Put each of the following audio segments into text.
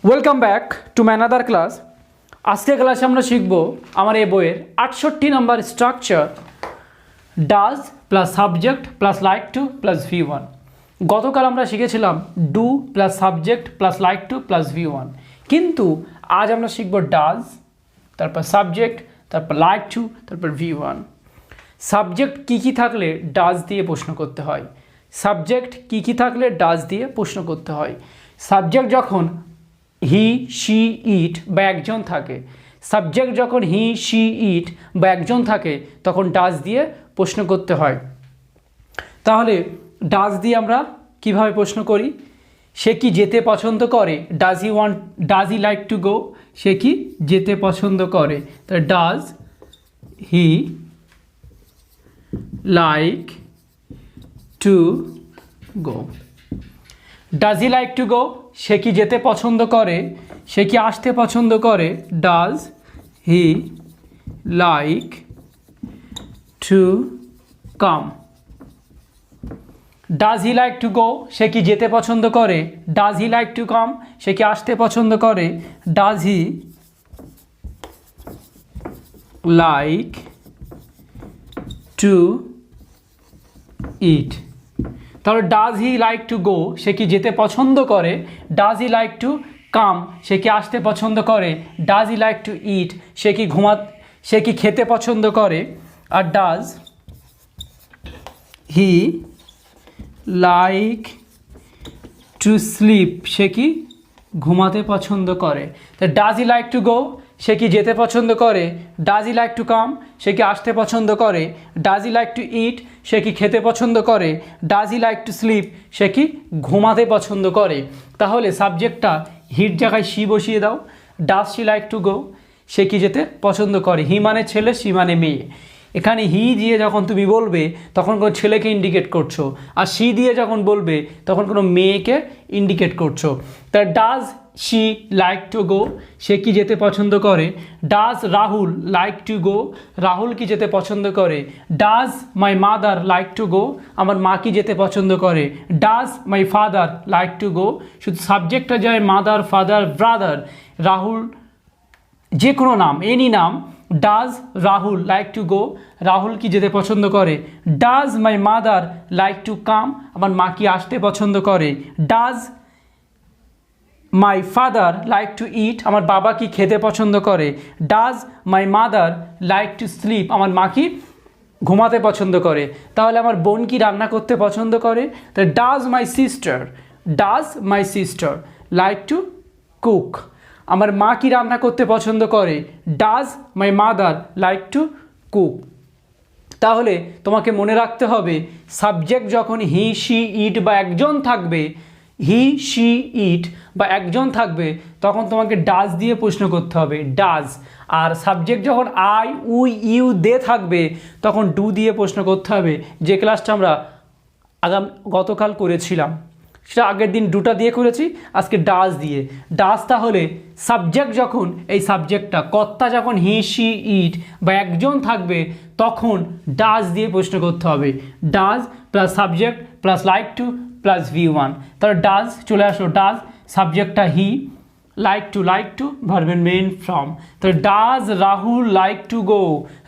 Welcome back to my another class. আজকের ক্লাসে আমরা শিখব আমার এই বইয়ের 68 number structure does plus subject plus like to plus V1। গতকাল আমরা শিখেছিলাম do plus subject plus like to plus V1, কিন্তু আজ আমরা শিখব ডাজ, তারপর সাবজেক্ট, তারপর লাইক টু, তারপর V1। সাবজেক্ট কী থাকলে ডাজ দিয়ে প্রশ্ন করতে হয়, সাবজেক্ট কী থাকলে ডাজ দিয়ে প্রশ্ন করতে হয়। সাবজেক্ট যখন হি শি ইট বা একজন থাকে, সাবজেক্ট যখন হি শি ইট বা একজন থাকে তখন ডাজ দিয়ে প্রশ্ন করতে হয়। তাহলে ডাজ দিয়ে আমরা কিভাবে প্রশ্ন করি? সে কি যেতে পছন্দ করে, does he like to go, সে কি যেতে পছন্দ করে, তাহলে does he like to go. Does he like to go, সে কি যেতে পছন্দ করে, সে কি আসতে পছন্দ করে, does he like to come. Does he like to go, সে কি যেতে পছন্দ করে, does he like to come, সে কি আসতে পছন্দ করে, does he like to eat. তাহলে does he like to go, সে কি যেতে পছন্দ করে, does he like to come, সে কি আসতে পছন্দ করে, does he like to eat, সে কি খেতে পছন্দ করে, আর does he like to sleep, সে কি ঘুমাতে পছন্দ করে। তো does he like to go, সে কি যেতে পছন্দ করে, does he like to come, সে কি আসতে পছন্দ করে, does he like to eat, সে কি খেতে পছন্দ করে, does he like to sleep, সে কি ঘুমাতে পছন্দ করে। তাহলে সাবজেক্টটা হির জায়গায় সি বসিয়ে দাও। Does she like to go, সে কি যেতে পছন্দ করে, হি মানে ছেলে, সি মানে মেয়ে। এখানে হি দিয়ে যখন তুমি বলবে তখন কোনো ছেলেকে ইন্ডিকেট করছো, আর সি দিয়ে যখন বলবে তখন কোনো মেয়েকে ইন্ডিকেট করছো। তা does she like to go, সে কি যেতে পছন্দ করে, does Rahul like to go, Rahul কি যেতে পছন্দ করে, does my mother like to go, আমার মা কি যেতে পছন্দ করে, does my father like to go. শুধু সাবজেক্টটা যায় মাদার, ফাদার, ব্রাদার, রাহুল, যে কোনো নাম, এনি নাম। Does Rahul like to go, Rahul কি যেতে পছন্দ করে, does my mother like to come, আমার মা কি আসতে পছন্দ করে, does my father like to eat, আমার বাবা কি খেতে পছন্দ করে, does my mother like to sleep, আমার মা কি ঘুমাতে পছন্দ করে। তাহলে আমার বোন কি রান্না করতে পছন্দ করে, তাহলে does my sister like to cook, আমার মা কি রান্না করতে পছন্দ করে, does my mother like to cook. তাহলে তোমাকে মনে রাখতে হবে সাবজেক্ট যখন হি শি ইট বা একজন থাকবে, হি শি ইট বা একজন থাকবে তখন তোমাকে ডাজ দিয়ে প্রশ্ন করতে হবে, ডাজ। আর সাবজেক্ট যখন আই, উই, ইউ, দে থাকবে তখন ডু দিয়ে প্রশ্ন করতে হবে, যে ক্লাসটা আমরা গতকাল করেছিলাম সেটা আগের দিন ডুটা দিয়ে করেছি, আজকে ডাজ দিয়ে। ডাজ তাহলে সাবজেক্ট যখন, এই সাবজেক্টটা কর্তা যখন হি শি ইট বা একজন থাকবে তখন ডাজ দিয়ে প্রশ্ন করতে হবে, does plus subject plus like to plus V1। তাহলে ডাজ চলে আসলো, ডাজ সাবজেক্টটা হি, লাইক টু ভার্বের মেইন ফর্ম। তাহলে does Rahul like to go,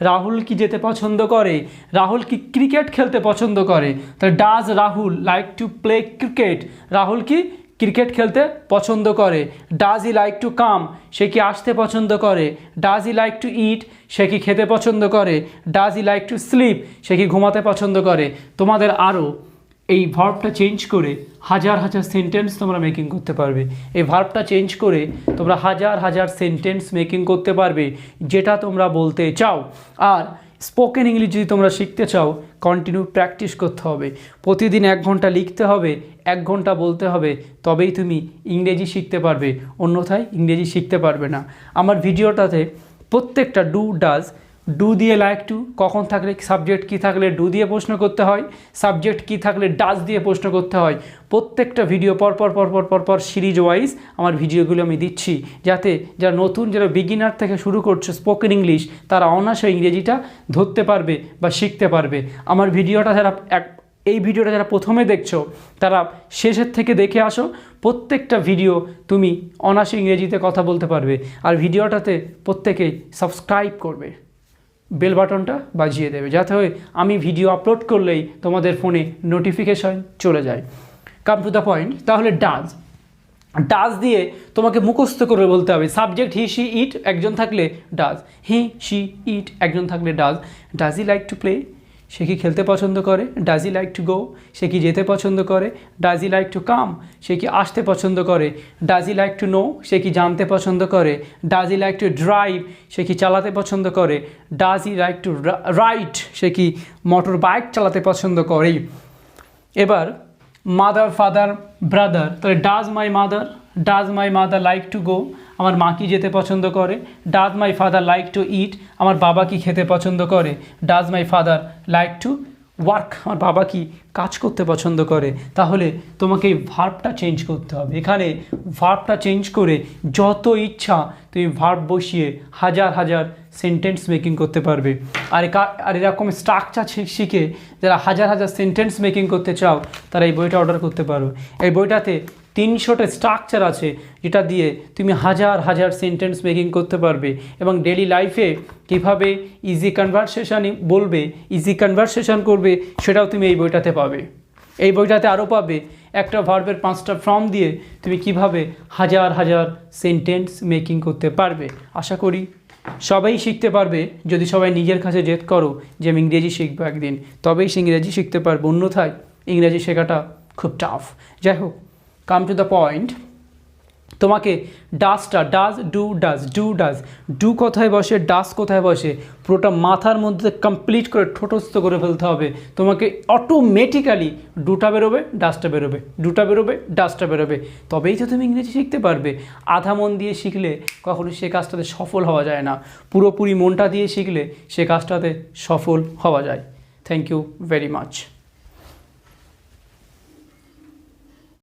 Rahul কি যেতে পছন্দ করে, রাহুল কি ক্রিকেট খেলতে পছন্দ করে, তাহলে does Rahul like to play cricket, Rahul কি ক্রিকেট খেলতে পছন্দ করে। Does he like to come, সে কি আসতে পছন্দ করে, does he like to eat, সে কি খেতে পছন্দ করে, does he like to sleep, সে কি ঘুমাতে পছন্দ করে। তোমাদের আরও এই ভার্বটা চেঞ্জ করে হাজার সেন্টেন্স তোমরা মেকিং করতে পারবে, এই ভার্বটা চেঞ্জ করে তোমরা হাজার সেন্টেন্স মেকিং করতে পারবে যেটা তোমরা বলতে চাও। আর স্পোকেন ইংলিশ যদি তোমরা শিখতে চাও কন্টিনিউ প্র্যাকটিস করতে হবে, প্রতিদিন 1 ঘন্টা লিখতে হবে, 1 ঘন্টা বলতে হবে, তবেই তুমি ইংরেজি শিখতে পারবে, অন্যথায় ইংরেজি শিখতে পারবে না। আমার ভিডিওটাতে প্রত্যেকটা ডু দিয়ে লাইক টু, কখন থাকলে সাবজেক্ট কি থাকলে ডু দিয়ে প্রশ্ন করতে হয়, সাবজেক্ট কি থাকলে ডাজ দিয়ে প্রশ্ন করতে হয়, প্রত্যেকটা ভিডিও পর সিরিজ ওয়াইজ আমার ভিডিওগুলো আমি দিচ্ছি, যাতে যারা নতুন, যারা বিগিনার থেকে শুরু করছে স্পোকেন ইংলিশ, তারা অনায়াসে ইংরেজিটা ধরতে পারবে বা শিখতে পারবে। আমার ভিডিওটা যারা এই ভিডিওটা যারা প্রথমে দেখছো তারা শেষের থেকে দেখে আসো, প্রত্যেকটা ভিডিও তুমি অনায়াসে ইংরেজিতে কথা বলতে পারবে। আর ভিডিওটাতে প্রত্যেকেই সাবস্ক্রাইব করবে, বেল বাটনটা বাজিয়ে দেবে, যাতে হয় আমি ভিডিও আপলোড করলেই তোমাদের ফোনে নোটিফিকেশন চলে যায়। কাম টু দ্য পয়েন্ট, তাহলে ডাজ দিয়ে তোমাকে মুখস্থ করে বলতে হবে। সাবজেক্ট হি শি ইট একজন থাকলে ডাজ, হি শি ইট একজন থাকলে does he like to play, সে কি খেলতে পছন্দ করে, does he like to go, সে কি যেতে পছন্দ করে, does he like to come, সে কি আসতে পছন্দ করে, does he like to know, সে কি জানতে পছন্দ করে, does he like to drive, সে কি চালাতে পছন্দ করে, does he like to ride, সে কি মোটর বাইক চালাতে পছন্দ করে। এবার মাদার, ফাদার, ব্রাদার, তাহলে does my mother like to go, আমার মা কি যেতে পছন্দ করে, does my father like to eat, আমার বাবা কি খেতে পছন্দ করে, does my father like to work, আমার বাবা কি কাজ করতে পছন্দ করে। তাহলে তোমাকে এই ভার্বটা চেঞ্জ করতে হবে। এখানে ভার্বটা চেঞ্জ করে যত ইচ্ছা তুমি ভার্ব বসিয়ে হাজার সেন্টেন্স মেকিং করতে পারবে। আর এরকম স্ট্রাকচার শিখে যারা হাজার সেন্টেন্স মেকিং করতে চাও তারা এই বইটা অর্ডার করতে পারো। এই বইটাতে 300টা স্ট্রাকচার আছে যেটা দিয়ে তুমি হাজার সেন্টেন্স মেকিং করতে পারবে, এবং ডেলি লাইফে কীভাবে ইজি কনভারসেশন করবে সেটাও তুমি এই বইটাতে পাবে। এই বইটাতে আরও পাবে একটা ভার্বের 5টা ফর্ম দিয়ে তুমি কিভাবে হাজার সেন্টেন্স মেকিং করতে পারবে। আশা করি সবাই শিখতে পারবে যদি সবাই নিজের কাছে জেদ করো যে আমি ইংরেজি শিখবো একদিন, তবেই সে ইংরেজি শিখতে পারবো, অন্যথায় ইংরেজি শেখাটা খুব টাফ। যাই হোক, কাম টু দ্য পয়েন্ট, তোমাকে ডু কোথায় বসে, ডাস কোথায় বসে, পুরোটা মাথার মধ্যে কমপ্লিট করে ঠোঁটস্থ করে ফেলতে হবে। তোমাকে অটোমেটিক্যালি ডুটা বেরোবে, ডাসটা বেরোবে, ডুটা বেরোবে, ডাসটা বেরোবে, তবেই তো তুমি ইংরেজি শিখতে পারবে। আধা মন দিয়ে শিখলে কখনো সে কাজটাতে সফল হওয়া যায় না, পুরোপুরি মনটা দিয়ে শিখলে সে কাজটাতে সফল হওয়া যায়। Thank you very much.